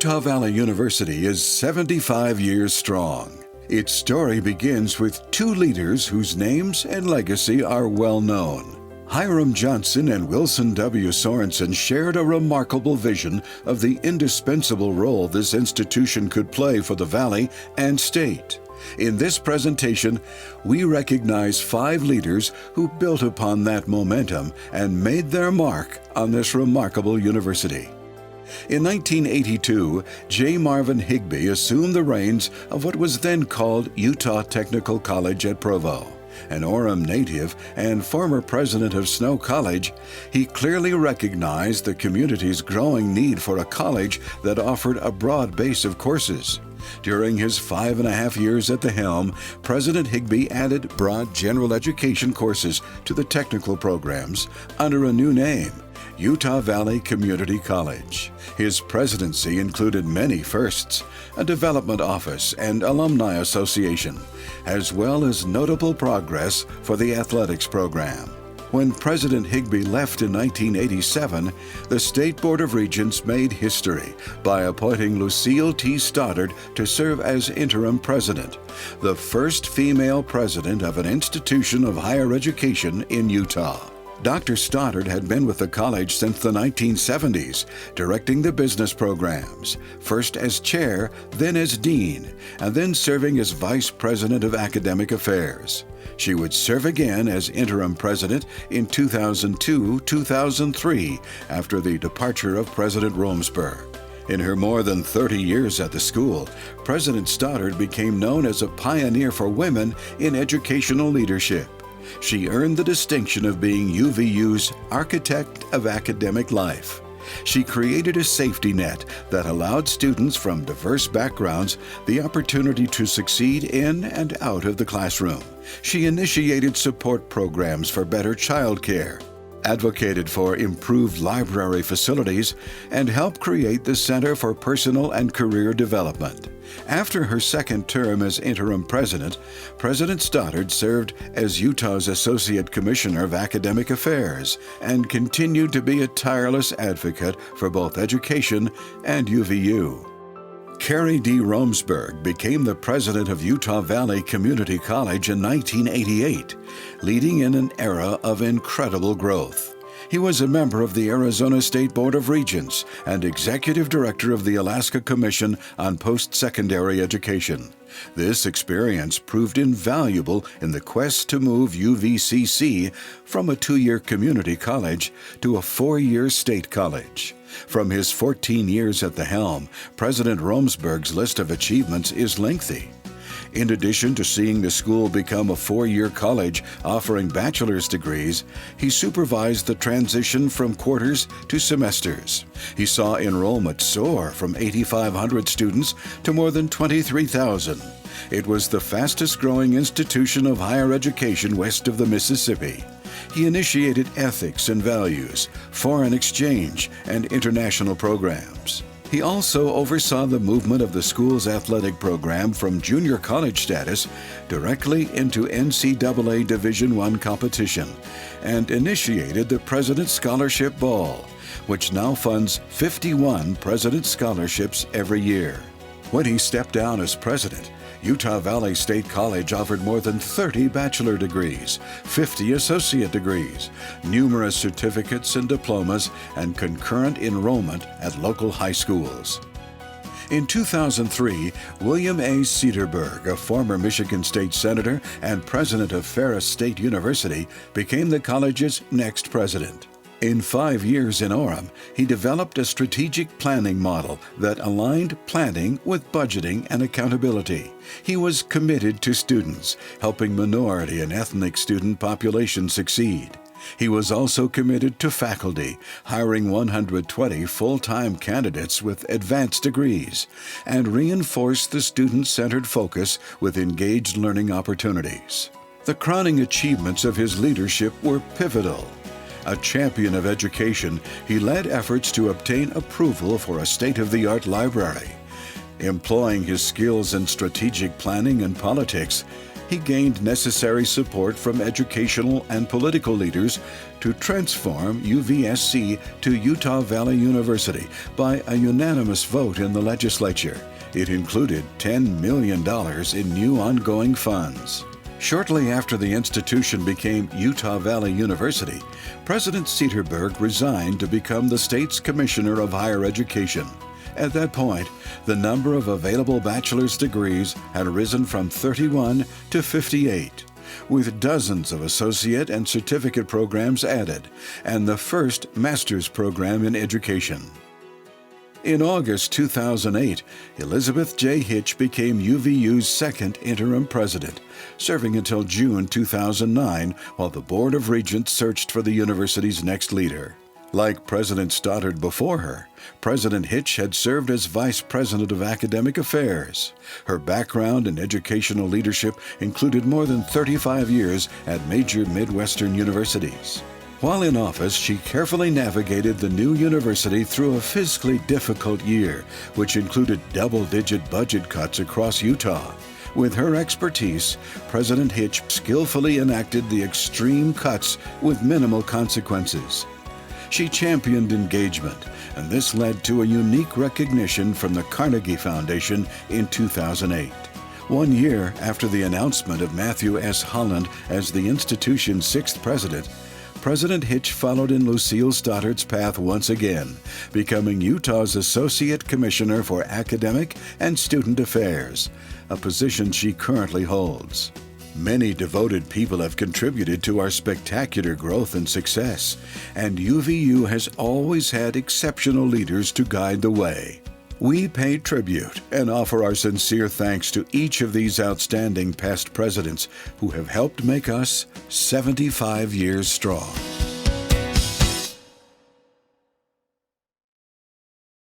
Utah Valley University is 75 years strong. Its story begins with two leaders whose names and legacy are well known. Hiram Johnson and Wilson W. Sorensen shared a remarkable vision of the indispensable role this institution could play for the Valley and state. In this presentation, we recognize 5 leaders who built upon that momentum and made their mark on this remarkable university. In 1982, J. Marvin Higbee assumed the reins of what was then called Utah Technical College at Provo. An Orem native and former president of Snow College, he clearly recognized the community's growing need for a college that offered a broad base of courses. During his 5.5 years at the helm, President Higbee added broad general education courses to the technical programs under a new name, Utah Valley Community College. His presidency included many firsts, a development office and alumni association, as well as notable progress for the athletics program. When President Higbee left in 1987, the State Board of Regents made history by appointing Lucille T. Stoddard to serve as interim president, the first female president of an institution of higher education in Utah. Dr. Stoddard had been with the college since the 1970s, directing the business programs, first as chair, then as dean, and then serving as vice president of academic affairs. She would serve again as interim president in 2002-2003 after the departure of President Romsberg. In her more than 30 years at the school, President Stoddard became known as a pioneer for women in educational leadership. She earned the distinction of being UVU's Architect of Academic Life. She created a safety net that allowed students from diverse backgrounds the opportunity to succeed in and out of the classroom. She initiated support programs for better child care, advocated for improved library facilities, and helped create the Center for Personal and Career Development. After her second term as interim president, President Stoddard served as Utah's Associate Commissioner of Academic Affairs and continued to be a tireless advocate for both education and UVU. Carrie D. Romsberg became the president of Utah Valley Community College in 1988, leading in an era of incredible growth. He was a member of the Arizona State Board of Regents and executive director of the Alaska Commission on Post-Secondary Education. This experience proved invaluable in the quest to move UVCC from a 2-year community college to a 4-year state college. From his 14 years at the helm, President Romsberg's list of achievements is lengthy. In addition to seeing the school become a 4-year college offering bachelor's degrees, he supervised the transition from quarters to semesters. He saw enrollment soar from 8,500 students to more than 23,000. It was the fastest-growing institution of higher education west of the Mississippi. He initiated ethics and values, foreign exchange, and international programs. He also oversaw the movement of the school's athletic program from junior college status directly into NCAA Division I competition and initiated the President's Scholarship Ball, which now funds 51 President's Scholarships every year. When he stepped down as president, Utah Valley State College offered more than 30 bachelor degrees, 50 associate degrees, numerous certificates and diplomas, and concurrent enrollment at local high schools. In 2003, William A. Acederberg, a former Michigan State Senator and president of Ferris State University, became the college's next president. In 5 years in Orem, he developed a strategic planning model that aligned planning with budgeting and accountability. He was committed to students, helping minority and ethnic student populations succeed. He was also committed to faculty, hiring 120 full-time candidates with advanced degrees, and reinforced the student-centered focus with engaged learning opportunities. The crowning achievements of his leadership were pivotal. A champion of education, he led efforts to obtain approval for a state-of-the-art library. Employing his skills in strategic planning and politics, he gained necessary support from educational and political leaders to transform UVSC to Utah Valley University by a unanimous vote in the legislature. It included $10 million in new ongoing funds. Shortly after the institution became Utah Valley University, President Acederberg resigned to become the state's Commissioner of Higher Education. At that point, the number of available bachelor's degrees had risen from 31 to 58, with dozens of associate and certificate programs added, and the first master's program in education. In August 2008, Elizabeth J. Hitch became UVU's second interim president, serving until June 2009 while the Board of Regents searched for the university's next leader. Like President Stoddard before her, President Hitch had served as Vice President of Academic Affairs. Her background in educational leadership included more than 35 years at major Midwestern universities. While in office, she carefully navigated the new university through a fiscally difficult year, which included double-digit budget cuts across Utah. With her expertise, President Hitch skillfully enacted the extreme cuts with minimal consequences. She championed engagement, and this led to a unique recognition from the Carnegie Foundation in 2008. 1 year after the announcement of Matthew S. Holland as the institution's sixth president, President Hitch followed in Lucille Stoddard's path once again, becoming Utah's Associate Commissioner for Academic and Student Affairs, a position she currently holds. Many devoted people have contributed to our spectacular growth and success, and UVU has always had exceptional leaders to guide the way. We pay tribute and offer our sincere thanks to each of these outstanding past presidents who have helped make us 75 years strong.